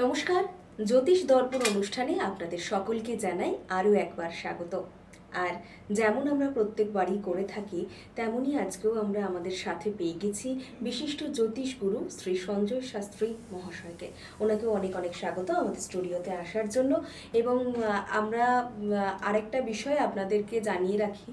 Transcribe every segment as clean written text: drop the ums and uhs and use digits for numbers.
নমস্কার, জ্যোতিষ দর্পণ অনুষ্ঠানে আপনাদের সকলকে জানাই আরও একবার স্বাগত। আর যেমন আমরা প্রত্যেকবারই করে থাকি, তেমনই আজকেও আমরা আমাদের সাথে পেয়ে গেছি বিশিষ্ট জ্যোতিষ গুরু শ্রী সঞ্জয় শাস্ত্রী মহাশয়কে। ওনাকেও অনেক অনেক স্বাগত আমাদের স্টুডিওতে আসার জন্য। এবং আমরা আরেকটা বিষয় আপনাদেরকে জানিয়ে রাখি,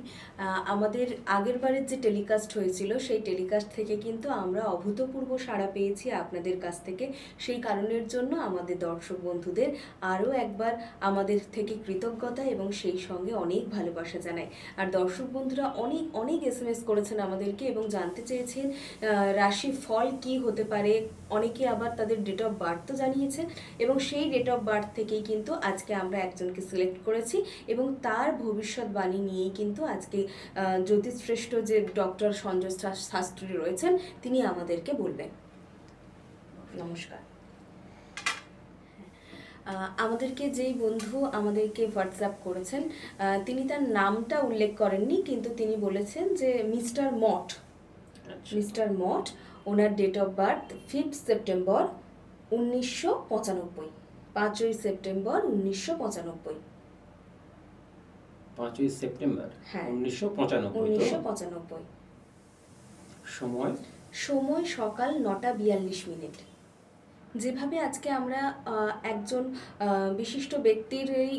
আমাদের আগের বারের যে টেলিকাস্ট হয়েছিল সেই টেলিকাস্ট থেকে কিন্তু আমরা অভূতপূর্ব সাড়া পেয়েছি আপনাদের কাছ থেকে। সেই কারণের জন্য আমাদের দর্শক বন্ধুদের আরও একবার আমাদের থেকে কৃতজ্ঞতা এবং সেই সঙ্গে অনেক ভালোবাসা জানাই। আর দর্শক বন্ধুরা অনেক অনেক SMS করেছেন আমাদেরকে এবং জানতে চেয়েছেন রাশি ফল কি হতে পারে। অনেকে আবার তাদের ডেট অফ বার্থও জানিয়েছেন এবং সেই ডেট অফ বার্থ থেকেই কিন্তু আজকে আমরা একজনকে সিলেক্ট করেছি এবং তার ভবিষ্যৎবাণী নিয়েই কিন্তু আজকে জ্যোতিষশ্রেষ্ঠ যে ডক্টর সঞ্জয় শাস্ত্রী রয়েছেন তিনি আমাদেরকে বলবেন। নমস্কার। আমাদেরকে যেই বন্ধু আমাদেরকে হোয়াটসঅ্যাপ করেছেন তিনি তার নামটা উল্লেখ করেননি, কিন্তু তিনি বলেছেন যে মিস্টার মঠ, ওনার ডেট অফ বার্থ 5 সেপ্টেম্বর 1995, 5ই সেপ্টেম্বর 1995। 5ই সেপ্টেম্বর 1995। সময় সকাল 9টা 42 মিনিট। যেভাবে আজকে আমরা একজন বিশিষ্ট ব্যক্তির এই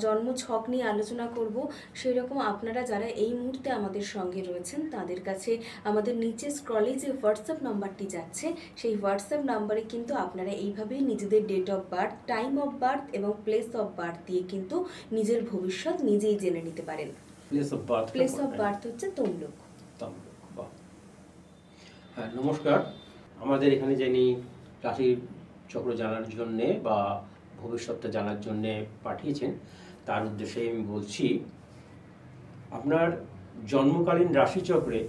জন্ম ছক নিয়ে আলোচনা করব, সেই রকম আপনারা যারা এই মুহূর্তে আমাদের সঙ্গে রয়েছেন তাদের কাছে আমাদের নিচে স্ক্রলে যে হোয়াটসঅ্যাপ নাম্বারটি যাচ্ছে সেই হোয়াটসঅ্যাপ নাম্বারে কিন্তু আপনারা এইভাবেই নিজেদের date of birth, time of birth এবং প্লেস অফ বার্থ দিয়ে কিন্তু নিজের ভবিষ্যৎ নিজেই জেনে নিতে পারেন। প্লেস অফ বার্থ হচ্ছে তমলুক। হ্যাঁ, নমস্কার। আমাদের এখানে যিনি রাশির চক্র জানার জন্যে বা ভবিষ্যৎটা জানার জন্যে পাঠিয়েছেন তার উদ্দেশ্যে আমি বলছি, আপনার জন্মকালীন রাশিচক্রে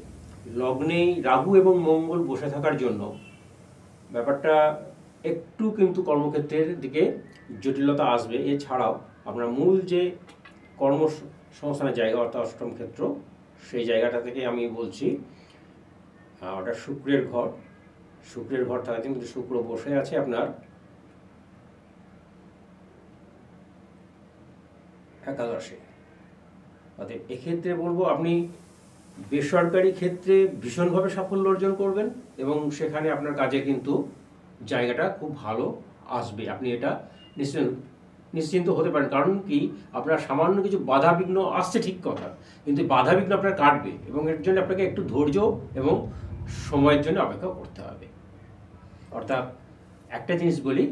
লগ্নেই রাহু এবং মঙ্গল বসে থাকার জন্য ব্যাপারটা একটু কিন্তু কর্মক্ষেত্রের দিকে জটিলতা আসবে। এছাড়াও আপনার মূল যে কর্মসংস্থানের জায়গা অর্থাৎ অষ্টম ক্ষেত্র, সেই জায়গাটা থেকে আমি বলছি ওটা শুক্রের ঘর থাকাতে কিন্তু শুক্র বসে আছে আপনার একাদশে। অতএব এক্ষেত্রে বলবো আপনি বেসরকারি ক্ষেত্রে ভীষণভাবে সাফল্য অর্জন করবেন এবং সেখানে আপনার কাজে কিন্তু জায়গাটা খুব ভালো আসবে। আপনি এটা নিশ্চিন্ত হতে পারেন। কারণ কি, আপনার সামান্য কিছু বাধা বিঘ্ন আসছে ঠিক কথা, কিন্তু বাধা বিঘ্ন আপনার কাটবে এবং এর জন্য আপনাকে একটু ধৈর্য এবং সময়ের জন্য অপেক্ষা করতে হবে। অর্থাৎ একটা জিনিস বলি,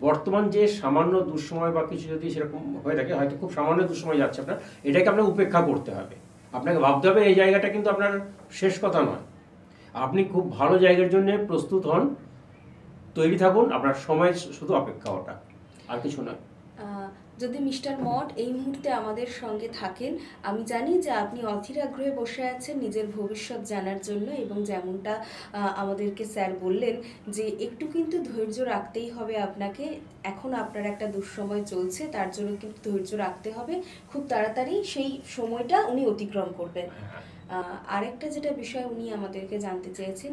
বর্তমান যে সামান্য দুঃসময় বা কিছু যদি সেরকম হয়ে থাকে, হয়তো খুব সামান্য দুঃসময় যাচ্ছে আপনার, এটাকে আপনাকে উপেক্ষা করতে হবে। আপনাকে ভাবতে হবে এই জায়গাটা কিন্তু আপনার শেষ কথা নয়। আপনি খুব ভালো জায়গার জন্য প্রস্তুত হন, তৈরি থাকুন, আপনার সময় শুধু অপেক্ষা, ওটা আর কিছু নয়। যদি মিস্টার মঠ এই মুহূর্তে আমাদের সঙ্গে থাকেন, আমি জানি যে আপনি অধীর আগ্রহে বসে আছেন নিজের ভবিষ্যৎ জানার জন্য এবং যেমনটা আমাদেরকে স্যার বললেন যে একটু কিন্তু ধৈর্য রাখতেই হবে আপনাকে। এখন আপনার একটা দুঃসময় চলছে, তার জন্য কিন্তু ধৈর্য রাখতে হবে। খুব তাড়াতাড়ি সেই সময়টা উনি অতিক্রম করবেন। আরেকটা যেটা বিষয় উনি আমাদেরকে জানতে চেয়েছেন,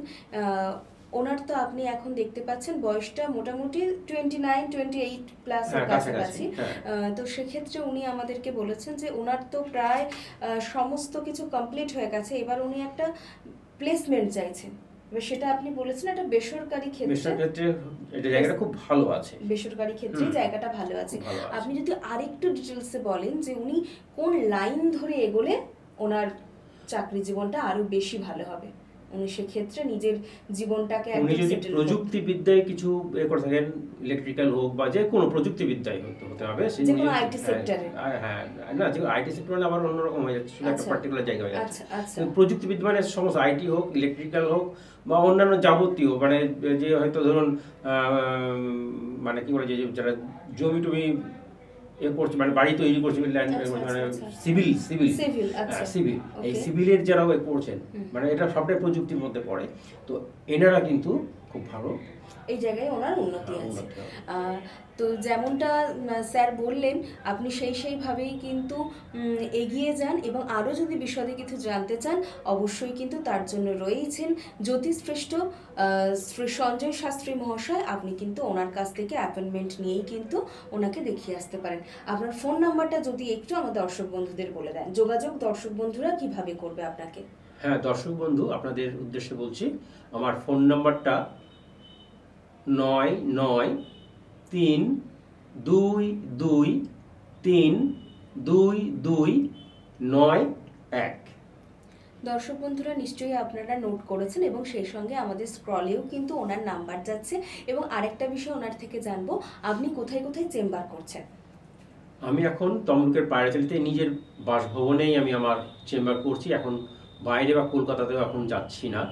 ওনার তো আপনি এখন দেখতে পাচ্ছেন বয়সটা মোটামুটি 29-28 প্লাস কাছাকাছি। তো সেক্ষেত্রে উনি আমাদেরকে বলেছেন যে ওনার তো প্রায় সমস্ত কিছু কমপ্লিট হয়ে গেছে, এবার উনি একটা প্লেসমেন্ট চাইছেন। সেটা আপনি বলেছেন একটা বেসরকারি ক্ষেত্রে এটা জায়গাটা খুব ভালো আছে, বেসরকারি ক্ষেত্রে জায়গাটা ভালো আছে। আপনি যদি আরেকটু ডিটেলসে বলেন যে উনি কোন লাইন ধরে এগোলে ওনার চাকরি জীবনটা আরো বেশি ভালো হবে, উনি সেক্ষেত্রে নিজের জীবনটাকে উনি যদি প্রযুক্তিবিদ্যায় কিছু করে থাকেন, ইলেকট্রিক্যাল হোক বা যে কোনো প্রযুক্তিবিদ্যায় হতে হবে, যে কোনো আইটি সেক্টরে। হ্যাঁ, না, যে আইটি সেক্টর মানে আবার অন্যরকম হয়ে যাচ্ছে, একটা পার্টিকুলার জায়গা হয়ে যাচ্ছে। প্রযুক্তিবিদ্যা মানে সমস্ত আইটি হোক, ইলেকট্রিক্যাল হোক বা অন্যান্য যাবতীয়, মানে যে হয়তো ধরুন মানে কি বলে, যে যারা জমি টমি করছে, মানে বাড়ি তৈরি করছে, মানে সিভিল এই সিভিলের যারা করছেন, মানে এটা সবটাই প্রযুক্তির মধ্যে পড়ে। তো এনারা কিন্তু খুব ভালো এই জায়গায় ওনার উন্নতি আছে। উন্নতি হবে। তো যেমনটা স্যার বললেন, আপনি সেইভাবেই কিন্তু এগিয়ে যান, এবং আরও যদি বিশদে কিছু জানতে চান অবশ্যই কিন্তু তার জন্য রয়েছেন জ্যোতিষশ্রেষ্ঠ শ্রী সঞ্জয় শাস্ত্রী মহাশয়। আপনি কিন্তু ওনার কাছ থেকে অ্যাপয়েন্টমেন্ট নিয়েই কিন্তু ওনাকে দেখিয়ে আসতে পারেন। আপনার ফোন নাম্বারটা যদি একটু আমার দর্শক বন্ধুদের বলে দেন, যোগাযোগ দর্শক বন্ধুরা কিভাবে করবে আপনাকে? হ্যাঁ দর্শক বন্ধু, আপনাদের উদ্দেশ্যে বলছি, আমার ফোন নাম্বারটা 9932232291। দর্শক বন্ধুরা নিশ্চয়ই আপনারা নোট করেছেন, এবং সেই সঙ্গে আমাদের স্ক্রলেও কিন্তু ওনার নাম্বার যাচ্ছে। এবং আরেকটা বিষয় ওনার থেকে জানবো, আপনি কোথায় কোথায় চেম্বার করছেন? আমি এখন তমলুকের পায়রাচালিতে নিজের বাসভবনেই আমি আমার চেম্বার করছি। এখন বাইরে বা কলকাতাতেও এখন যাচ্ছি না,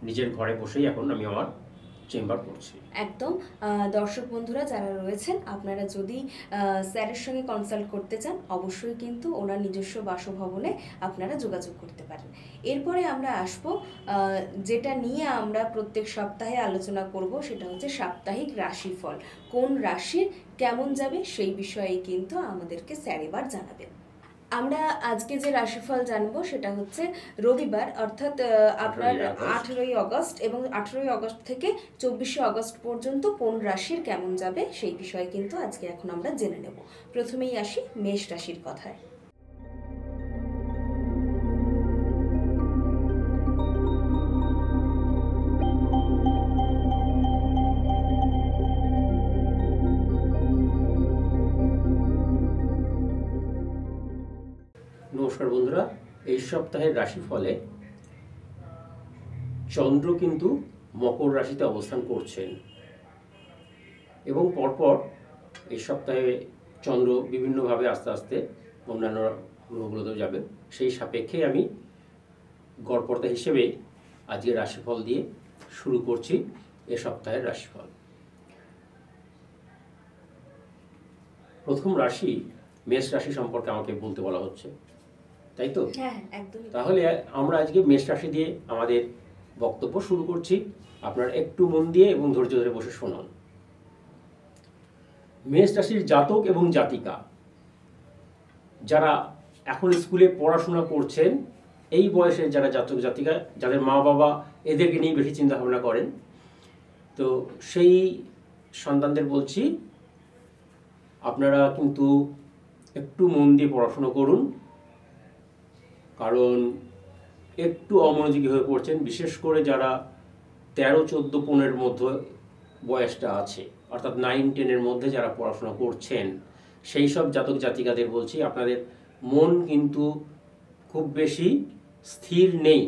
নিজের ঘরে বসেই এখন আমি আমার চেম্বার করছি। একদম। দর্শক বন্ধুরা যারা রয়েছেন, আপনারা যদি স্যারের সঙ্গে কনসাল্ট করতে চান অবশ্যই কিন্তু ওনার নিজস্ব বাসভবনে আপনারা যোগাযোগ করতে পারেন। এরপরে আমরা আসব যেটা নিয়ে আমরা প্রত্যেক সপ্তাহে আলোচনা করব, সেটা হচ্ছে সাপ্তাহিক রাশিফল। কোন রাশির কেমন যাবে সেই বিষয়ে কিন্তু আমাদেরকে স্যার এবার জানাবেন। আমরা আজকে যে রাশিফল জানবো সেটা হচ্ছে রবিবার, অর্থাৎ আপনার 18ই আগস্ট, এবং 18ই আগস্ট থেকে 24শে আগস্ট পর্যন্ত কোন রাশির কেমন যাবে সেই বিষয়ে কিন্তু আজকে এখন আমরা জেনে নেব। প্রথমেই আসি মেষ রাশির কথায়। নমস্কার বন্ধুরা, এই সপ্তাহের রাশিফলে চন্দ্র কিন্তু মকর রাশিতে অবস্থান করছেন, এবং পরপর এই সপ্তাহে চন্দ্র বিভিন্নভাবে আস্তে আস্তে অন্যান্য গ্রহগুলোতেও যাবে। সেই সাপেক্ষে আমি গড়পড়তা হিসেবে আজকে রাশিফল দিয়ে শুরু করছি এ সপ্তাহের রাশিফল। প্রথম রাশি মেষ রাশি সম্পর্কে আমাকে বলতে বলা হচ্ছে, তাই তো? হ্যাঁ, একদম। তাহলে আমরা আজকে মেষ রাশি দিয়ে আমাদের বক্তব্য শুরু করছি। আপনারা একটু মন দিয়ে এবং ধৈর্য ধরে বসে শুনুন। মেষ রাশির জাতক এবং জাতিকা যারা এখন স্কুলে পড়াশোনা করছেন, এই বয়সের যারা জাতক জাতিকা, যাদের মা বাবা এদেরকে নিয়ে বেশি চিন্তা ভাবনা করেন, তো সেই সন্তানদের বলছি আপনারা কিন্তু একটু মন দিয়ে পড়াশোনা করুন, কারণ একটু অমনোযোগী হয়ে পড়ছেন। বিশেষ করে যারা 13, 14, 15 মধ্যে বয়সটা আছে, অর্থাৎ 9, 10 মধ্যে যারা পড়াশোনা করছেন, সেই সব জাতক জাতিকাদের বলছি আপনাদের মন কিন্তু খুব বেশি স্থির নেই।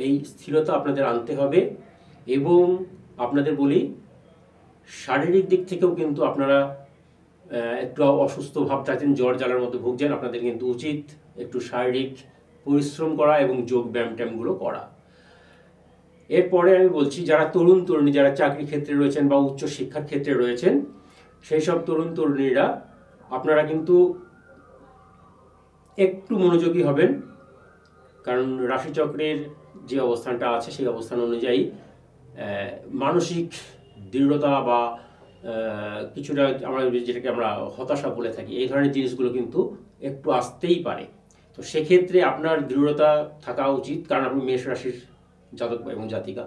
এই স্থিরতা আপনাদের আনতে হবে, এবং আপনাদের বলি শারীরিক দিক থেকেও কিন্তু আপনারা একটু অসুস্থ ভাব থাকছেন, জ্বর জ্বালার মতো ভুগছেন, আপনাদের কিন্তু উচিত একটু শারীরিক পরিশ্রম করা এবং যোগ ব্যায়ামগুলো করা। এরপরে আমি বলছি যারা তরুণ তরুণী, যারা চাকরি ক্ষেত্রে রয়েছেন বা উচ্চ শিক্ষার ক্ষেত্রে রয়েছেন, সেই সব তরুণ তরুণীরা আপনারা কিন্তু একটু মনোযোগী হবেন, কারণ রাশিচক্রের যে অবস্থানটা আছে সেই অবস্থান অনুযায়ী মানসিক দৃঢ়তা বা কিছুটা আমরা যেটাকে আমরা হতাশা বলে থাকি, এই ধরনের জিনিসগুলো কিন্তু একটু আসতেই পারে। তো সেক্ষেত্রে আপনার দৃঢ়তা থাকা উচিত, কারণ আপনি মেষ রাশির জাতক এবং জাতিকা।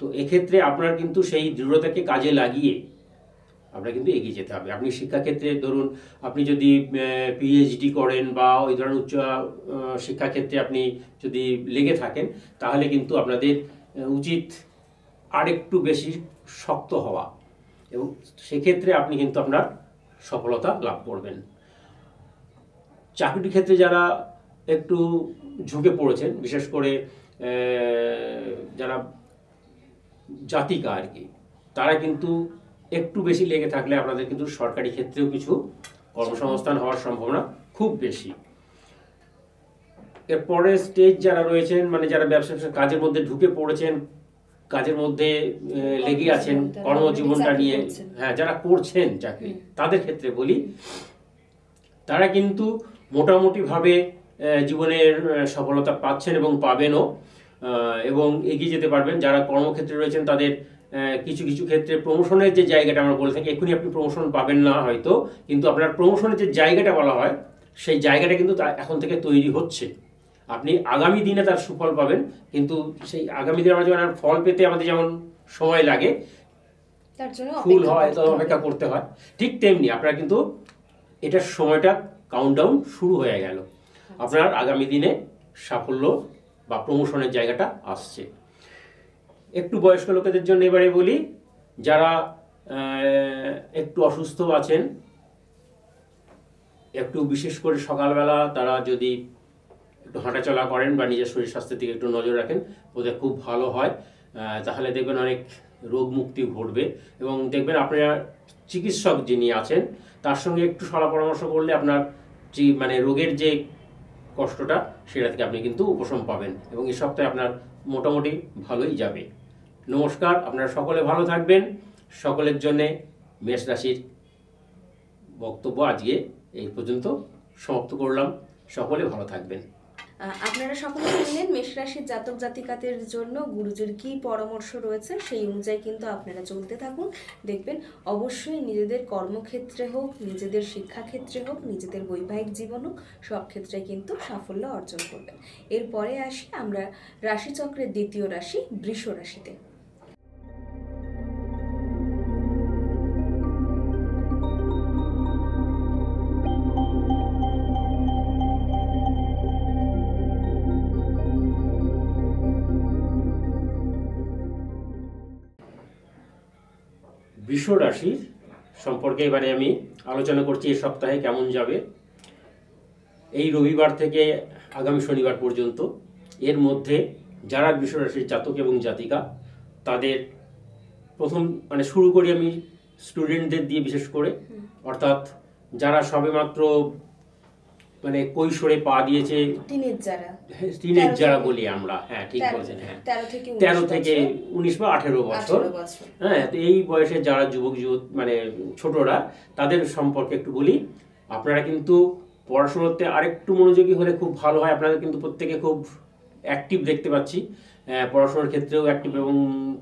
তো এক্ষেত্রে আপনার কিন্তু সেই দৃঢ়তাকে কাজে লাগিয়ে আপনার কিন্তু এগিয়ে যেতে হবে। আপনি শিক্ষাক্ষেত্রে ধরুন, আপনি যদি পিএইচডি করেন বা ওই ধরনের উচ্চ শিক্ষাক্ষেত্রে আপনি যদি লেগে থাকেন, তাহলে কিন্তু আপনাদের উচিত আরেকটু বেশি শক্ত হওয়া, এবং সেক্ষেত্রে আপনি কিন্তু আপনার সফলতা লাভ করবেন। চাকরির ক্ষেত্রে যারা একটু ঝুঁকে পড়েছেন, বিশেষ করে যারা জাতিকা আর কি, তারা কিন্তু একটু বেশি লেগে থাকলে আপনাদের কিন্তু সরকারি ক্ষেত্রেও কিছু কর্মসংস্থান হওয়ার সম্ভাবনা খুব বেশি। এরপরে স্টেজ যারা রয়েছেন, মানে যারা ব্যবসা কাজের মধ্যে ঢুকে পড়েছেন, কাজের মধ্যে লেগে আছেন, কর্মজীবনটা নিয়ে, হ্যাঁ যারা করছেন চাকরি, তাদের ক্ষেত্রে বলি তারা কিন্তু মোটামুটিভাবে জীবনের সফলতা পাচ্ছেন এবং পাবেনও। এবং এগিয়ে যেতে পারবেন। যারা কর্মক্ষেত্রে রয়েছেন তাদের কিছু কিছু ক্ষেত্রে প্রমোশনের যে জায়গাটা আমরা বলে থাকি, এক্ষুনি আপনি প্রমোশন পাবেন না হয়তো, কিন্তু আপনার প্রমোশনের যে জায়গাটা বলা হয় সেই জায়গাটা কিন্তু এখন থেকে তৈরি হচ্ছে। আপনি আগামী দিনে তার সুফল পাবেন, কিন্তু সেই আগামী দিনে আমরা যেমন ফল পেতে আমাদের যেমন সময় লাগে, তার জন্য ফুল হয় তো অপেক্ষা করতে হয়, ঠিক তেমনি আপনারা কিন্তু এটার সময়টা কাউন্টডাউন শুরু হয়ে গেল। আপনার আগামী দিনে সাফল্য বা প্রমোশনের জায়গাটা আসছে। একটু বয়স্ক লোকেদের জন্য এবারে বলি, যারা একটু অসুস্থ আছেন, একটু বিশেষ করে সকালবেলা তারা যদি একটু হাঁটাচলা করেন বা নিজের শরীর স্বাস্থ্যের দিকে একটু নজর রাখেন, ওদের খুব ভালো হয়। তাহলে দেখবেন অনেক রোগ মুক্তি ঘটবে, এবং দেখবেন আপনার চিকিৎসক যিনি আছেন তার সঙ্গে একটু সলা পরামর্শ করলে আপনার যে মানে রোগের যে কষ্টটা সেটা থেকে আপনি কিন্তু উপশম পাবেন, এবং এই সপ্তাহে আপনার মোটামুটি ভালোই যাবে। নমস্কার, আপনারা সকলে ভালো থাকবেন। সকলের জন্যে মেষ রাশির বক্তব্য আজকে এই পর্যন্ত সমাপ্ত করলাম। সকলে ভালো থাকবেন। আপনারা সকলে শুনলেন মেষ রাশির জাতক জাতিকাদের জন্য গুরুজির কি পরামর্শ রয়েছে, সেই অনুযায়ী কিন্তু আপনারা চলতে থাকুন। দেখবেন অবশ্যই নিজেদের কর্মক্ষেত্রে হোক, নিজেদের শিক্ষাক্ষেত্রে হোক, নিজেদের বৈবাহিক জীবন হোক, সব ক্ষেত্রে কিন্তু সাফল্য অর্জন করবেন। এরপরে আসি আমরা রাশিচক্রের দ্বিতীয় রাশি বৃষ রাশিতে। বৃষ রাশির সম্পর্কে এবারে আমি আলোচনা করছি এই সপ্তাহে কেমন যাবে। এই রবিবার থেকে আগামী শনিবার পর্যন্ত এর মধ্যে যারা বৃষ রাশির জাতক এবং জাতিকা, তাদের প্রথম মানে শুরু করি আমি স্টুডেন্টদের দিয়ে, বিশেষ করে অর্থাৎ যারা সবেমাত্র মানে কৈশোরে পা দিয়েছে, টিনেজ যারা বলি আমরা, হ্যাঁ ঠিক বলছেন, হ্যাঁ 13 থেকে 19 বা 18 বছর, হ্যাঁ তো এই বয়সে যারা যুবক মানে ছোটরা, তাদের সম্পর্কে একটু বলি। আপনারা কিন্তু পড়াশোনাতে আরেকটু মনোযোগী হলে খুব ভালো হয়। আপনাদের কিন্তু প্রত্যেকে খুব অ্যাক্টিভ দেখতে পাচ্ছি, পড়াশোনার ক্ষেত্রেও অ্যাক্টিভ এবং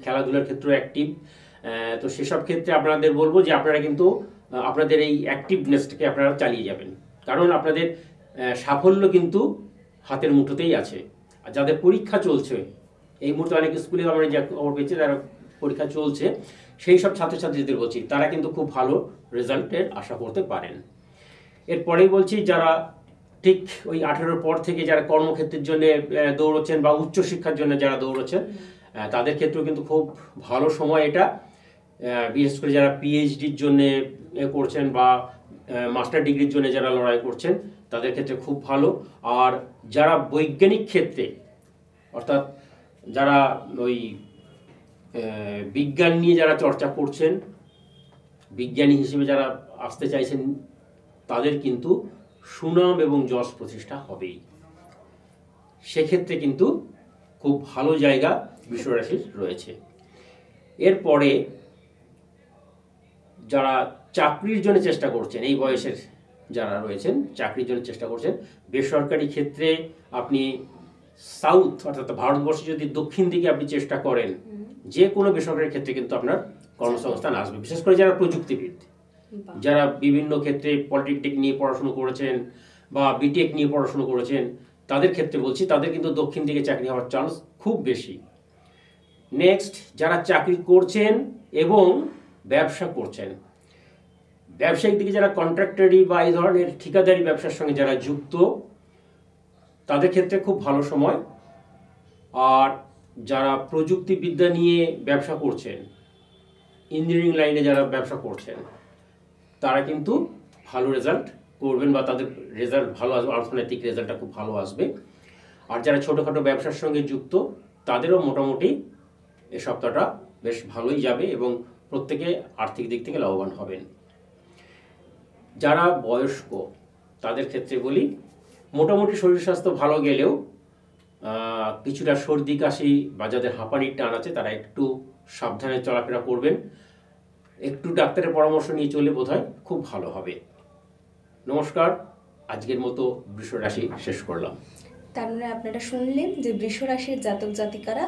খেলাধুলার ক্ষেত্রেও অ্যাক্টিভ। তো সেসব ক্ষেত্রে আপনাদের বলবো যে আপনারা কিন্তু আপনাদের এই অ্যাক্টিভনেসটাকে আপনারা চালিয়ে যাবেন, কারণ আপনাদের সাফল্য কিন্তু হাতের মুঠোতেই আছে। আর যাদের পরীক্ষা চলছে এই মুহূর্তে, অনেক স্কুলে আমরা যে খবর পেয়েছি তারা পরীক্ষা চলছে, সেই সব ছাত্রছাত্রীদের বলছি তারা কিন্তু খুব ভালো রেজাল্টের আশা করতে পারেন। এরপরেই বলছি যারা ঠিক ওই 18 পর থেকে যারা কর্মক্ষেত্রের জন্য দৌড়চ্ছেন বা উচ্চশিক্ষার জন্য যারা দৌড়চ্ছেন, তাদের ক্ষেত্রেও কিন্তু খুব ভালো সময় এটা। বিশেষ করে যারা পিএইচডির জন্য করছেন বা মাস্টার ডিগ্রির জন্য যারা লড়াই করছেন, তাদের ক্ষেত্রে খুব ভালো। আর যারা বৈজ্ঞানিক ক্ষেত্রে, অর্থাৎ যারা ওই বিজ্ঞান নিয়ে যারা চর্চা করছেন, বিজ্ঞানী হিসেবে যারা আসতে চাইছেন, তাদের কিন্তু সুনাম এবং যশ প্রতিষ্ঠা হবেই। সেক্ষেত্রে কিন্তু খুব ভালো জায়গা বৃষ রাশির রয়েছে। এরপরে যারা চাকরির জন্য চেষ্টা করছেন, এই বয়সের যারা রয়েছেন চাকরির জন্য চেষ্টা করছেন, বেসরকারি ক্ষেত্রে আপনি সাউথ অর্থাৎ ভারতবর্ষে যদি দক্ষিণ দিকে আপনি চেষ্টা করেন, যে কোনো বেসরকারি ক্ষেত্রে কিন্তু আপনার কর্মসংস্থান আসবে। বিশেষ করে যারা প্রযুক্তিবিদ, যারা বিভিন্ন ক্ষেত্রে পলিটেকনিক নিয়ে পড়াশোনা করেছেন বা বিটেক নিয়ে পড়াশোনা করেছেন, তাদের ক্ষেত্রে বলছি তাদের কিন্তু দক্ষিণ দিকে চাকরি হওয়ার চান্স খুব বেশি। নেক্সট, যারা চাকরি করছেন এবং ব্যবসা করছেন, ব্যবসায়িক দিকে যারা কন্ট্রাক্টরি বা এই ধরনের ঠিকাদারি ব্যবসার সঙ্গে যারা যুক্ত, তাদের ক্ষেত্রে খুব ভালো সময়। আর যারা প্রযুক্তিবিদ্যা নিয়ে ব্যবসা করছেন, ইঞ্জিনিয়ারিং লাইনে যারা ব্যবসা করছেন, তারা কিন্তু ভালো রেজাল্ট করবেন বা তাদের রেজাল্ট ভালো আসবে, অর্থনৈতিক রেজাল্টটা খুব ভালো আসবে। আর যারা ছোটোখাটো ব্যবসার সঙ্গে যুক্ত, তাদেরও মোটামুটি এই সপ্তাহটা বেশ ভালোই যাবে এবং প্রত্যেকে আর্থিক দিক থেকে লাভবান হবেন। যারা বয়স্ক, তাদের ক্ষেত্রে বলি মোটামুটি শরীর স্বাস্থ্য ভালো গেলেও কিছুটা সর্দি কাশি বা যাদের হাঁপানির টান আছে, তারা একটু সাবধানে চলাফেরা করবেন। একটু ডাক্তারের পরামর্শ নিয়ে চলে বোধহয় খুব ভালো হবে। নমস্কার, আজকের মতো বৃষ রাশি শেষ করলাম। তার মানে আপনারা শুনলেন যে বৃষ রাশির জাতক জাতিকারা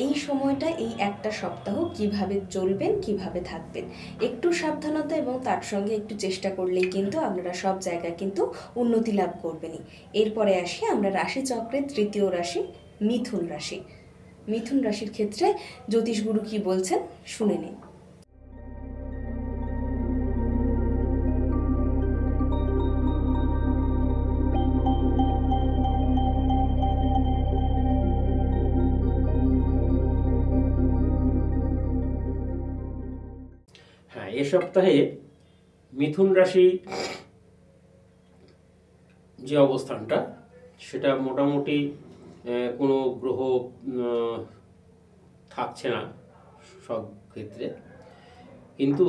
এই সময়টা, এই একটা সপ্তাহ কিভাবে চলবেন, কিভাবে থাকবেন। একটু সাবধানতা এবং তার সঙ্গে একটু চেষ্টা করলেই কিন্তু আপনারা সব জায়গায় কিন্তু উন্নতি লাভ করবেনই। এরপরে আসি আমরা রাশিচক্রের তৃতীয় রাশি মিথুন রাশি। মিথুন রাশির ক্ষেত্রে জ্যোতিষগুরু কি বলছেন শুনে নিন। হ্যাঁ, এ সপ্তাহে মিথুন রাশি যে অবস্থানটা, সেটা মোটামুটি কোনো গ্রহ থাকছে না সব ক্ষেত্রে, কিন্তু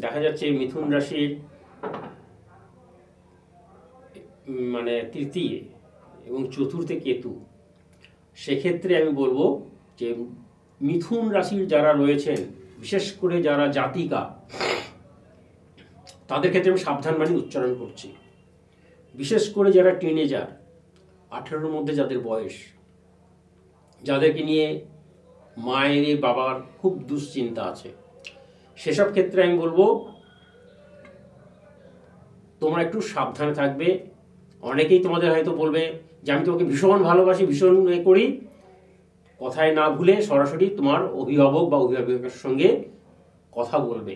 দেখা যাচ্ছে মিথুন রাশির মানে তৃতীয় এবং চতুর্থে কেতু। সেক্ষেত্রে আমি বলবো যে মিথুন রাশির যারা রয়েছেন, বিশেষ করে যারা জাতিকা, তাদের ক্ষেত্রে আমি সাবধানবাণী উচ্চারণ করছি। বিশেষ করে যারা টিনেজার, 18-র মধ্যে যাদের বয়স, যাদেরকে নিয়ে মায়ের বাবার খুব দুশ্চিন্তা আছে, সেসব ক্ষেত্রে আমি বলবো তোমরা একটু সাবধানে থাকবে। অনেকেই তোমাদের হয়তো বলবে যে আমি তোমাকে ভীষণ ভালোবাসি, ভীষণ করি, কথায় না ভুলে সরাসরি তোমার অভিভাবক বা অভিভাবকের সঙ্গে কথা বলবে।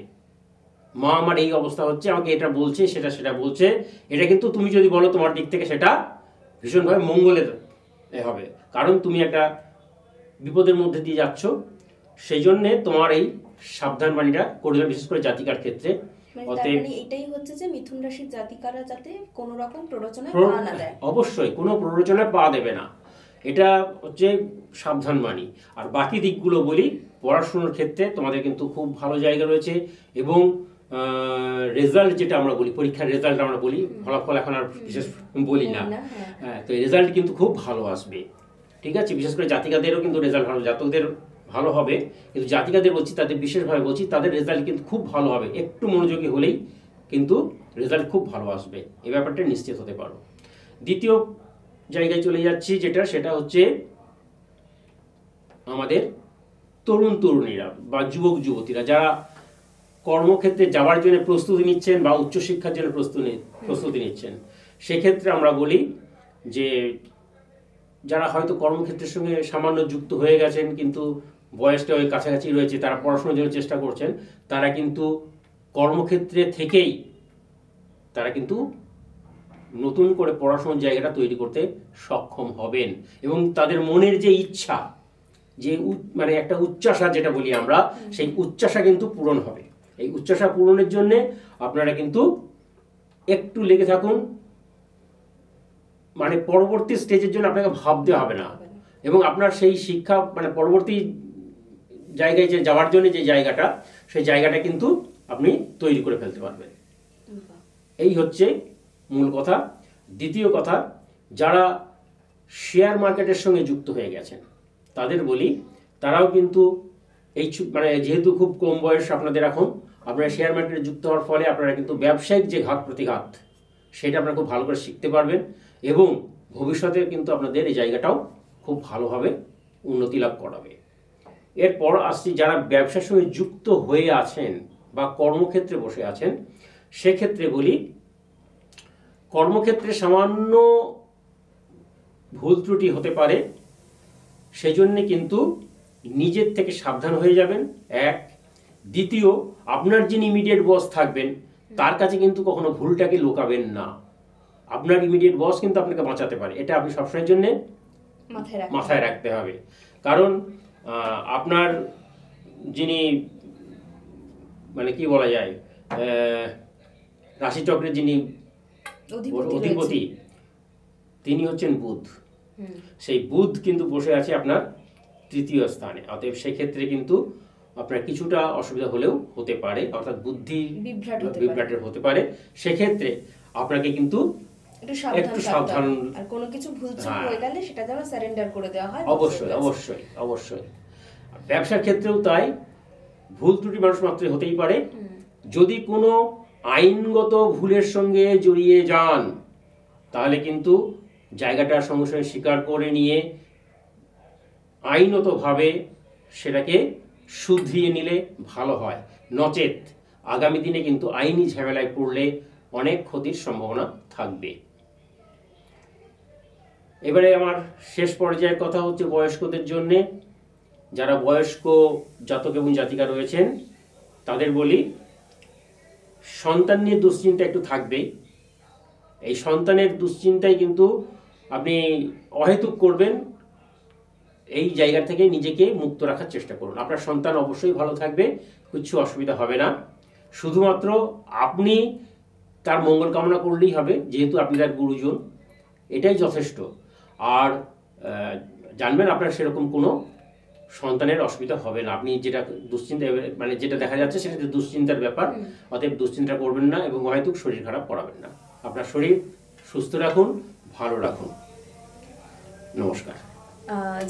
মা আমার এই অবস্থা হচ্ছে, আমাকে এটা বলছে, সেটা বলছে, এটা কিন্তু তুমি যদি বলো তোমার দিক থেকে সেটা ভীষণভাবে মঙ্গলের হবে, কারণ তুমি একটা বিপদের মধ্যে দিয়ে যাচ্ছ। সেই জন্যে তোমার এই সাবধান বাণীটা করবে, বিশেষ করে জাতিকার ক্ষেত্রে। এটাই হচ্ছে যে মিথুন রাশির জাতিকারা যাতে কোনো রকম প্ররোচনায় পা না দেয়। অবশ্যই কোনো প্ররোচনায় পা দেবে না, এটা হচ্ছে সাবধান বাণী। আর বাকি দিকগুলো বলি, পড়াশোনার ক্ষেত্রে তোমাদের কিন্তু খুব ভালো জায়গা রয়েছে, এবং রেজাল্ট যেটা আমরা বলি, পরীক্ষার রেজাল্ট আমরা বলি, ফলাফল এখন আর বিশেষ বলি না, হ্যাঁ, তো রেজাল্ট কিন্তু খুব ভালো আসবে। ঠিক আছে, বিশেষ করে জাতিকাদেরও কিন্তু রেজাল্ট ভালো, জাতকদের ভালো হবে, কিন্তু জাতিকাদের বলছি, তাদের বিশেষভাবে বলছি, তাদের রেজাল্ট কিন্তু খুব ভালো হবে। একটু মনোযোগী হলেই কিন্তু রেজাল্ট খুব ভালো আসবে, এই ব্যাপারটা নিশ্চিত হতে পারো। দ্বিতীয় জায়গায় চলে যাচ্ছি, সেটা হচ্ছে আমাদের তরুণ তরুণীরা বা যুবক যুবতীরা, যারা কর্মক্ষেত্রে যাওয়ার জন্য প্রস্তুতি নিচ্ছেন বা উচ্চশিক্ষার জন্য প্রস্তুতি নিচ্ছেন। সেক্ষেত্রে আমরা বলি যে যারা হয়তো কর্মক্ষেত্রের সঙ্গে সামান্য যুক্ত হয়ে গেছেন, কিন্তু বয়সটা ওই কাছাকাছি রয়েছে, তারা পড়াশোনার জন্য চেষ্টা করছেন, তারা কিন্তু কর্মক্ষেত্রে থেকেই তারা কিন্তু নতুন করে পড়াশোনার জায়গাটা তৈরি করতে সক্ষম হবেন, এবং তাদের মনের যে ইচ্ছা, যে মানে একটা উচ্চাসা যেটা বলি আমরা, সেই উচ্চাসা কিন্তু পূরণ হবে। এই উচ্চাসা পূরণের জন্য আপনারা কিন্তু একটু লেগে থাকুন, মানে পরবর্তী স্টেজের জন্য আপনাকে ভাবতে হবে না, এবং আপনার সেই শিক্ষা মানে পরবর্তী জায়গায় যে যাওয়ার জন্য যে জায়গাটা, সেই জায়গাটা কিন্তু আপনি তৈরি করে ফেলতে পারবেন। এই হচ্ছে মূল কথা। দ্বিতীয় কথা, যারা শেয়ার মার্কেটের সঙ্গে যুক্ত হয়ে গেছেন, তাদের বলি তারাও কিন্তু এই মানে যেহেতু খুব কম বয়স আপনাদের এখন, আপনারা শেয়ার মার্কেটে যুক্ত হওয়ার ফলে আপনারা কিন্তু ব্যবসায়িক যে ঘাত প্রতিঘাত, সেটা আপনারা খুব ভালো করে শিখতে পারবেন, এবং ভবিষ্যতে কিন্তু আপনাদের এই জায়গাটাও খুব ভালোভাবে উন্নতি লাভ করাবে। এরপর আসছি যারা ব্যবসার সঙ্গে যুক্ত হয়ে আছেন বা কর্মক্ষেত্রে বসে আছেন, সেক্ষেত্রে বলি কর্মক্ষেত্রে সামান্য ভুল ত্রুটি হতে পারে, সেই জন্যে কিন্তু নিজের থেকে সাবধান হয়ে যাবেন, এক। দ্বিতীয়, আপনার যিনি ইমিডিয়েট বস থাকবেন, তার কাছে কিন্তু কখনো ভুলটাকে লুকাবেন না। আপনার ইমিডিয়েট বস কিন্তু আপনাকে বাঁচাতে পারে, এটা আপনি সবসময়ের জন্য মাথায় রাখতে হবে। কারণ আপনার যিনি মানে কি বলা যায়, রাশিচক্রের যিনি অধিপতি, তিনি হচ্ছেন বুধ। সেই বুধ কিন্তু বসে আছে আপনার তৃতীয় স্থানে, অতএব সেক্ষেত্রে কিন্তু আপনার কিছুটা অসুবিধা হলেও হতে পারে, অর্থাৎ বুদ্ধি বিভ্রাটের হতে পারে। সেক্ষেত্রে আপনাকে কিন্তু একটু সাবধান, আর কোনো কিছু ভুলচুক হয়ে গেলে সেটা যেন সারেন্ডার করে দেওয়া হয়। অবশ্যই অবশ্যই অবশ্যই। ব্যবসার ক্ষেত্রেও তাই, ভুল ত্রুটি মানুষ মাত্রই হতেই পারে। যদি কোনো আইনগত ভুলের সঙ্গে জড়িয়ে যান, তাহলে কিন্তু জায়গাটার সঙ্গে সঙ্গে স্বীকার করে নিয়ে আইনতভাবে সেটাকে শুধরিয়ে নিলে ভালো হয়, নচেত আগামী দিনে কিন্তু আইনি ঝামেলায় পড়লে অনেক ক্ষতির সম্ভাবনা থাকবে। এবারে আমার শেষ পর্যায়ের কথা হচ্ছে বয়স্কদের জন্য। যারা বয়স্ক জাতক এবং জাতিকা রয়েছেন তাদের বলি, সন্তান নিয়ে দুশ্চিন্তা একটু থাকবেই। এই সন্তানের দুশ্চিন্তায় কিন্তু আপনি অহেতুক করবেন, এই জায়গা থেকে নিজেকে মুক্ত রাখার চেষ্টা করুন। আপনার সন্তান অবশ্যই ভালো থাকবে, কিছু অসুবিধা হবে না। শুধুমাত্র আপনি তার মঙ্গল কামনা করলেই হবে, যেহেতু আপনি তার গুরুজন, এটাই যথেষ্ট। আর জানবেন আপনার সেরকম কোনো সন্তানের অসুবিধা হবে না। আপনি যেটা দুশ্চিন্তা, মানে যেটা দেখা যাচ্ছে সেটা দুশ্চিন্তার ব্যাপার, অতএব দুশ্চিন্তা করবেন না এবং হয়তো শরীর খারাপ করাবেন না। আপনার শরীর সুস্থ রাখুন, ভালো রাখুন। নমস্কার।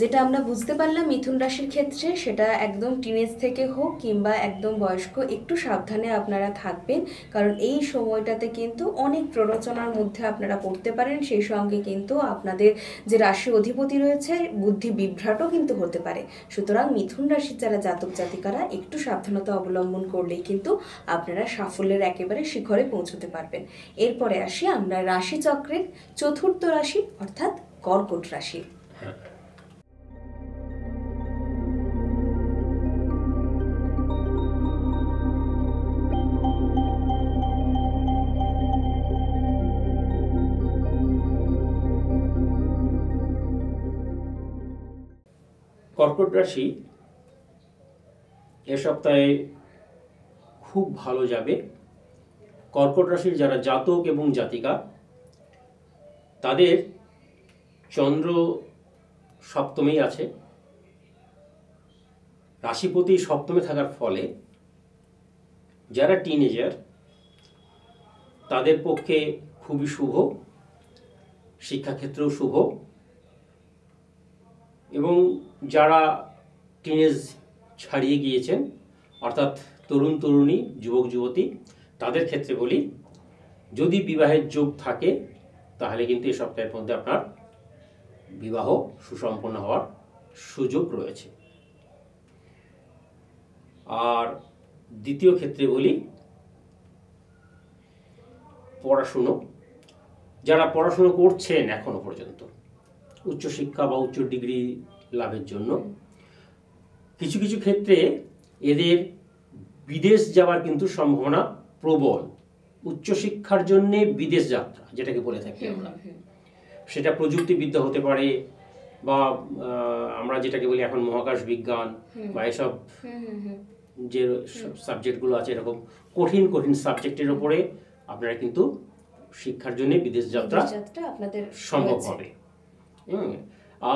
যেটা আমরা বুঝতে পারলাম মিথুন রাশির ক্ষেত্রে, সেটা একদম টিনেজ থেকে হোক কিংবা একদম বয়স্ক, একটু সাবধানে আপনারা থাকবেন, কারণ এই সময়টাতে কিন্তু অনেক প্ররোচনার মধ্যে আপনারা পড়তে পারেন। সেই সঙ্গে কিন্তু আপনাদের যে রাশি অধিপতি রয়েছে বুদ্ধি বিভ্রাটও কিন্তু হতে পারে। সুতরাং মিথুন রাশির যারা জাতক জাতিকারা একটু সাবধানতা অবলম্বন করলেই কিন্তু আপনারা সাফল্যের একেবারে শিখরে পৌঁছতে পারবেন। এরপরে আসি আমরা রাশিচক্রের চতুর্থ রাশি অর্থাৎ কর্কট রাশি। কর্কট রাশি এ সপ্তাহে খুব ভালো যাবে। কর্কট রাশির যারা জাতক এবং জাতিকা, তাদের চন্দ্র সপ্তমেই আছে। রাশিপতি সপ্তমে থাকার ফলে যারা টিনেজার তাদের পক্ষে খুবই শুভ, শিক্ষাক্ষেত্রেও শুভ, এবং যারা টিনেজ ছাড়িয়ে গিয়েছেন অর্থাৎ তরুণ তরুণী, যুবক যুবতী, তাদের ক্ষেত্রে বলি, যদি বিবাহের যোগ থাকে তাহলে কিন্তু এই সপ্তাহের মধ্যে আপনার বিবাহ সুসম্পন্ন হওয়ার সুযোগ রয়েছে। আর দ্বিতীয় ক্ষেত্রে বলি, পড়াশুনো, যারা পড়াশুনো করছেন এখনো পর্যন্ত উচ্চশিক্ষা বা উচ্চ ডিগ্রি লাভের জন্য, কিছু কিছু ক্ষেত্রে এদের বিদেশ যাওয়ার কিন্তু সম্ভাবনা প্রবল। উচ্চশিক্ষার জন্য বিদেশ যাত্রা যেটাকে বলে থাকি আমরা, সেটা প্রযুক্তিবিদ্যা হতে পারে বা আমরা যেটাকে বলি এখন মহাকাশ বিজ্ঞান বা এসব যে সাবজেক্টগুলো আছে, এরকম কঠিন কঠিন সাবজেক্টের উপরে আপনারা কিন্তু শিক্ষার জন্য বিদেশ যাত্রা আপনাদের সম্ভব হবে।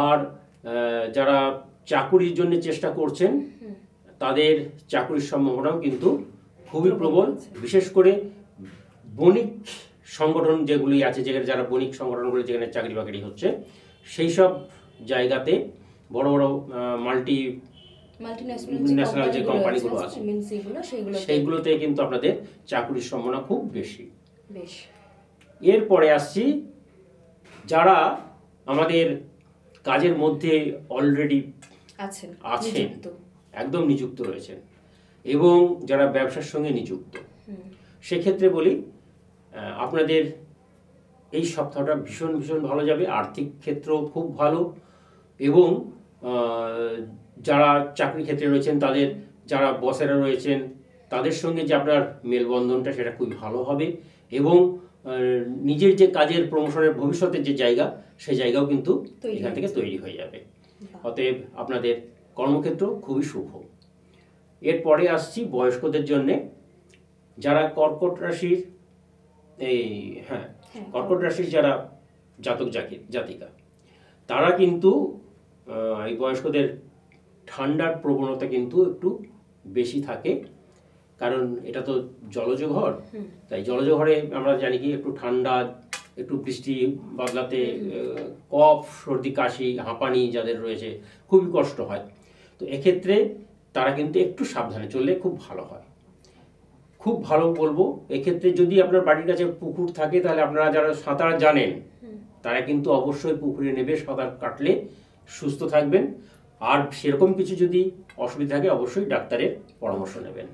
আর যারা চাকুরির জন্য চেষ্টা করছেন তাদের চাকুরির সম্ভাবনাও কিন্তু খুবই প্রবল। বিশেষ করে বণিক সংগঠন যেগুলি আছে, যেখানে যারা বণিক সংগঠনগুলি যেখানে চাকরি বাকরি হচ্ছে, সেই সব জায়গাতে বড় বড় ন্যাশনাল যে কোম্পানিগুলো আছে সেইগুলোতে কিন্তু আপনাদের চাকুরির সম্ভাবনা খুব বেশি। এরপরে আসছি যারা আমাদের কাজের মধ্যে অলরেডি আছেন, একদম নিযুক্ত রয়েছেন, এবং যারা ব্যবসার সঙ্গে নিযুক্ত, সেক্ষেত্রে বলি আপনাদের এই সপ্তাহটা ভীষণ ভীষণ ভালো যাবে। আর্থিক ক্ষেত্র খুব ভালো, এবং যারা চাকরি ক্ষেত্রে রয়েছেন তাদের যারা বসেরা রয়েছেন তাদের সঙ্গে যে আপনার মেলবন্ধনটা সেটা খুবই ভালো হবে, এবং নিজের যে কাজের প্রমোশনের ভবিষ্যতের যে জায়গা, সেই জায়গাও কিন্তু এখান থেকে তৈরি হয়ে যাবে। অতএব আপনাদের কর্মক্ষেত্র খুবই শুভ। এরপরে আসছি বয়স্কদের জন্যে, যারা কর্কট রাশির কর্কট রাশির যারা জাতক জাতিকা, তারা কিন্তু এই বয়স্কদের ঠান্ডার প্রবণতা কিন্তু একটু বেশি থাকে, কারণ এটা তো জলজ ঘর। তাই জলজ ঘরে আমরা জানি কি একটু ঠান্ডা, একটু বৃষ্টি বদলাতে কফ, সর্দি, কাশি, হাঁপানি যাদের রয়েছে খুবই কষ্ট হয়। তো এক্ষেত্রে তারা কিন্তু একটু সাবধানে চললে খুব ভালো হয়। খুব ভালো বলবো এক্ষেত্রে, যদি আপনার বাড়ির কাছে পুকুর থাকে তাহলে আপনারা যারা সাঁতার জানেন তারা কিন্তু অবশ্যই পুকুরে নেবে, সাঁতার কাটলে সুস্থ থাকবেন। আর সেরকম কিছু যদি অসুবিধা থাকে অবশ্যই ডাক্তারের পরামর্শ নেবেন।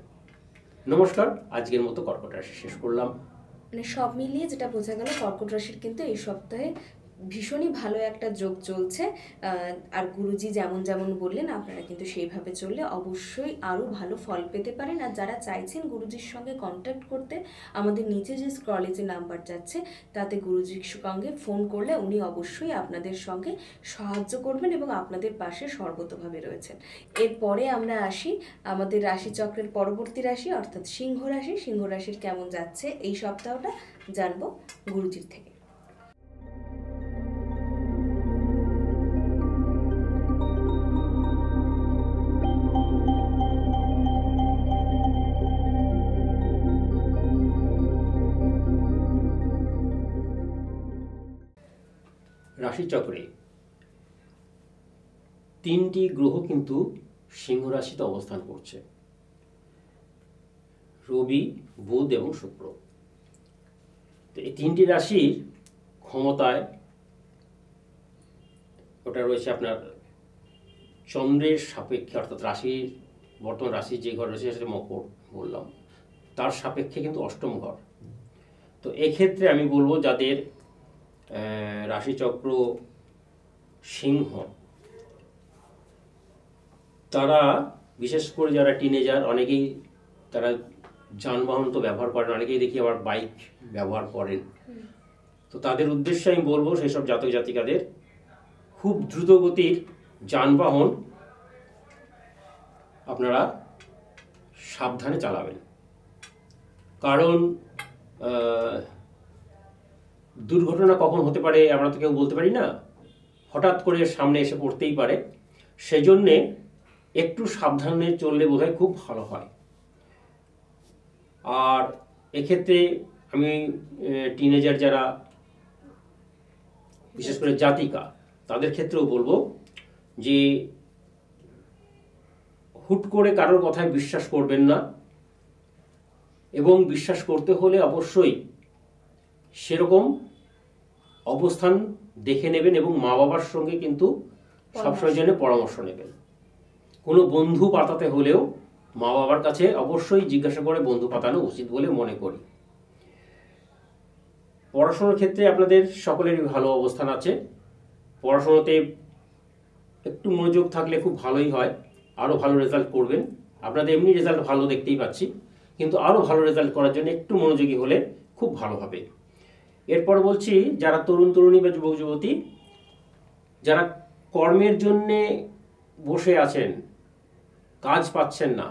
নমস্কার, আজকের মতো কর্কট রাশি শেষ করলাম। মানে সব মিলিয়ে যেটা বোঝা গেল, কর্কট রাশির কিন্তু এই সপ্তাহে ভীষণই ভালো একটা যোগ চলছে। আর গুরুজি যেমন যেমন বললেন আপনারা কিন্তু সেইভাবে চললে অবশ্যই আরও ভালো ফল পেতে পারেন। আর যারা চাইছেন গুরুজির সঙ্গে কন্ট্যাক্ট করতে, আমাদের নিচে যে স্ক্রলে যে নাম্বার যাচ্ছে তাতে গুরুজির সঙ্গে ফোন করলে উনি অবশ্যই আপনাদের সঙ্গে সাহায্য করবেন এবং আপনাদের পাশে সর্বতোভাবে রয়েছেন। এরপরে আমরা আসি আমাদের রাশিচক্রের পরবর্তী রাশি অর্থাৎ সিংহ রাশি। সিংহ রাশির কেমন যাচ্ছে এই সপ্তাহটা জানবো গুরুজির থেকে। রাশিচক্রে 3টি গ্রহ কিন্তু সিংহ রাশিতে অবস্থান করছে, রবি, বুধ এবং শুক্র। তো এই 3টি রাশির ক্ষমতায় ওটা রয়েছে আপনার চন্দ্রের সাপেক্ষে, অর্থাৎ রাশির বর্তমান রাশির যে ঘর রয়েছে সেটা মকর বললাম, তার সাপেক্ষে কিন্তু অষ্টম ঘর। তো এক্ষেত্রে আমি বলবো যাদের রাশিচক্র সিংহ, তারা বিশেষ করে যারা টিনেজার, অনেকেই তারা যানবাহন তো ব্যবহার করেন, অনেকেই দেখি আবার বাইক ব্যবহার করেন। তো তাদের উদ্দেশ্যে আমি বলবো সেই সব জাতক জাতিকাদের খুব দ্রুত গতির যানবাহন আপনারা সাবধানে চালাবেন। কারণ দুর্ঘটনা কখন হতে পারে আমরা তো কেউ বলতে পারি না, হঠাৎ করে সামনে এসে পড়তেই পারে। সেই জন্যে একটু সাবধানে চললে বোধহয় খুব ভালো হয়। আর এক্ষেত্রে আমি টিনেজার যারা বিশেষ করে জাতিকা, তাদের ক্ষেত্রেও বলবো যে হুট করে কারোর কথায় বিশ্বাস করবেন না, এবং বিশ্বাস করতে হলে অবশ্যই সেরকম অবস্থান দেখে নেবেন এবং মা বাবার সঙ্গে কিন্তু সবসময় জন্য পরামর্শ নেবেন। কোনো বন্ধু পাতাতে হলেও মা বাবার কাছে অবশ্যই জিজ্ঞাসা করে বন্ধু পাতানো উচিত বলে মনে করি। পড়াশোনার ক্ষেত্রে আপনাদের সকলেরই ভালো অবস্থান আছে। পড়াশোনাতে একটু মনোযোগ থাকলে খুব ভালোই হয়, আরও ভালো রেজাল্ট করবেন। আপনাদের এমনি রেজাল্ট ভালো দেখতেই পাচ্ছি, কিন্তু আরও ভালো রেজাল্ট করার জন্য একটু মনোযোগী হলে খুব ভালো হবে। এরপর বলছি যারা তরুণ তরুণী বা যুবক যুবতী যারা কর্মের জন্যে বসে আছেন, কাজ পাচ্ছেন না,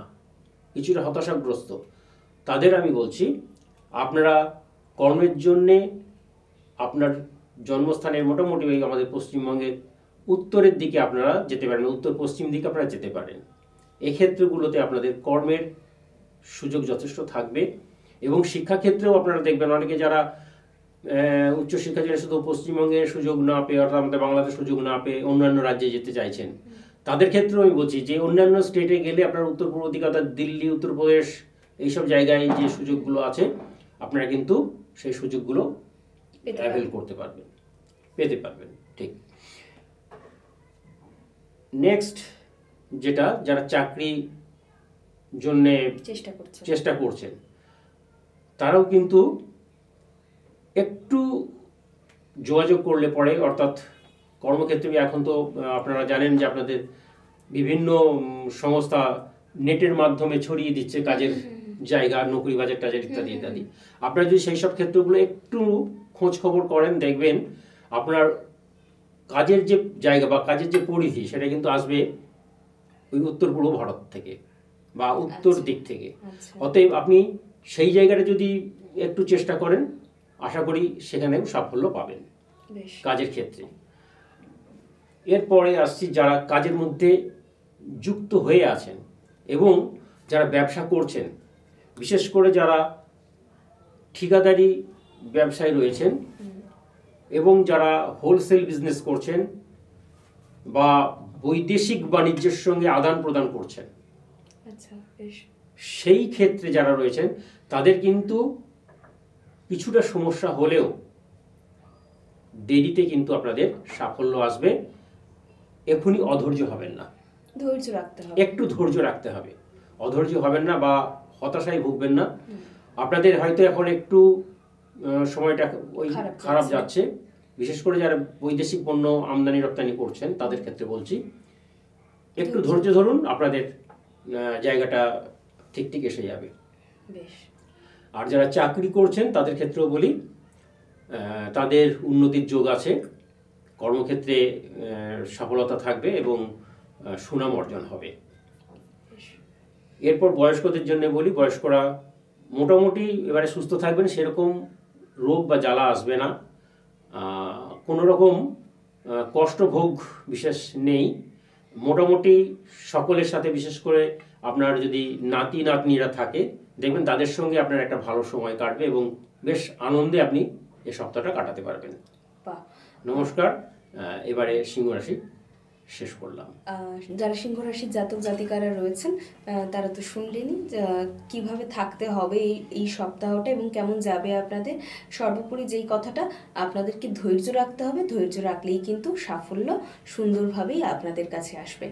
কিছুটা হতাশাগ্রস্ত, তাদের আমি বলছি আপনারা কর্মের জন্যে আপনার জন্মস্থানের মোটামুটি আমাদের পশ্চিমবঙ্গের উত্তরের দিকে আপনারা যেতে পারেন, উত্তর পশ্চিম দিকে আপনারা যেতে পারেন। এক্ষেত্রগুলোতে আপনাদের কর্মের সুযোগ যথেষ্ট থাকবে। এবং শিক্ষাক্ষেত্রেও আপনারা দেখবেন অনেকে যারা উচ্চশিক্ষার জন্য শুধু পশ্চিমবঙ্গে সুযোগ না পেয়ে, অর্থাৎ আমাদের বাংলাদেশ সুযোগ না পেয়ে অন্যান্য রাজ্যে যেতে চাইছেন, তাদের ক্ষেত্রেও আমি বলছি যে অন্যান্য স্টেটে গেলে আপনার উত্তর পূর্ব দিকে অর্থাৎ দিল্লি, উত্তরপ্রদেশ এইসব জায়গায় যে সুযোগগুলো আছে আপনারা কিন্তু সেই সুযোগগুলো অ্যাভেল করতে পারবেন, পেতে পারবেন। ঠিক। নেক্সট যেটা, যারা চাকরি জন্যে চেষ্টা করছেন তারাও কিন্তু একটু যোগাযোগ করলে পরে, অর্থাৎ কর্মক্ষেত্রে এখন তো আপনারা জানেন যে আপনাদের বিভিন্ন সংস্থা নেটের মাধ্যমে ছড়িয়ে দিচ্ছে কাজের জায়গা, নকরি বাজার টাজার ইত্যাদি ইত্যাদি। আপনারা যদি সেই সব ক্ষেত্রগুলো একটু খোঁজ খবর করেন, দেখবেন আপনার কাজের যে জায়গা বা কাজের যে পরিধি সেটা কিন্তু আসবে ওই উত্তর পূর্ব ভারত থেকে বা উত্তর দিক থেকে। অতএব আপনি সেই জায়গাটা যদি একটু চেষ্টা করেন, আশা করি সেখানেও সাফল্য পাবেন কাজের ক্ষেত্রে। এরপরে আসছি যারা কাজের মধ্যে যুক্ত হয়ে আছেন এবং যারা ব্যবসা করছেন, বিশেষ করে যারা ঠিকাদারি ব্যবসায় রয়েছেন এবং যারা হোলসেল বিজনেস করছেন বা বৈদেশিক বাণিজ্যের সঙ্গে আদান প্রদান করছেন, সেই ক্ষেত্রে যারা রয়েছেন তাদের কিন্তু কিছুটা সমস্যা হলেও দেরিতে কিন্তু আপনাদের সাফল্য আসবে। এখনই অধৈর্য হবেন না, ধৈর্য রাখতে হবে। একটু ধৈর্য রাখতে হবে, অধৈর্য হবেন না বা হতাশায় ভুগবেন না। আপনাদের হয়তো এখন একটু সময়টা ওই খারাপ যাচ্ছে, বিশেষ করে যারা বৈদেশিক পণ্য আমদানি রপ্তানি করছেন তাদের ক্ষেত্রে বলছি, একটু ধৈর্য ধরুন, আপনাদের জায়গাটা ঠিক ঠিক এসে যাবে। বেশ। আর যারা চাকরি করছেন তাদের ক্ষেত্রেও বলি, তাদের উন্নতির যোগ আছে, কর্মক্ষেত্রে সফলতা থাকবে এবং সুনাম অর্জন হবে। এরপর বয়স্কদের জন্য বলি, বয়স্করা মোটামুটি এবারে সুস্থ থাকবেন, সেরকম রোগ বা জ্বালা আসবে না, কোনো রকম কষ্টভোগ বিশেষ নেই। মোটামুটি সকলের সাথে, বিশেষ করে আপনার যদি নাতি নাতনিরা থাকে, দেখবেন তাদের সঙ্গে আপনার একটা ভালো সময় কাটবে এবং বেশ আনন্দে আপনি এই সপ্তাহটা কাটাতে পারবেন। নমস্কার। এবারে সিংহ রাশি শেষ করলাম। যারা সিংহ রাশির জাতক জাতিকারা রয়েছেন তারা তো শুনলেনই কিভাবে থাকতে হবে এই সপ্তাহটা এবং কেমন যাবে আপনাদের। সর্বোপরি যেই কথাটা, আপনাদেরকে ধৈর্য রাখতে হবে, ধৈর্য রাখলেই কিন্তু সাফল্য সুন্দরভাবেই আপনাদের কাছে আসবে।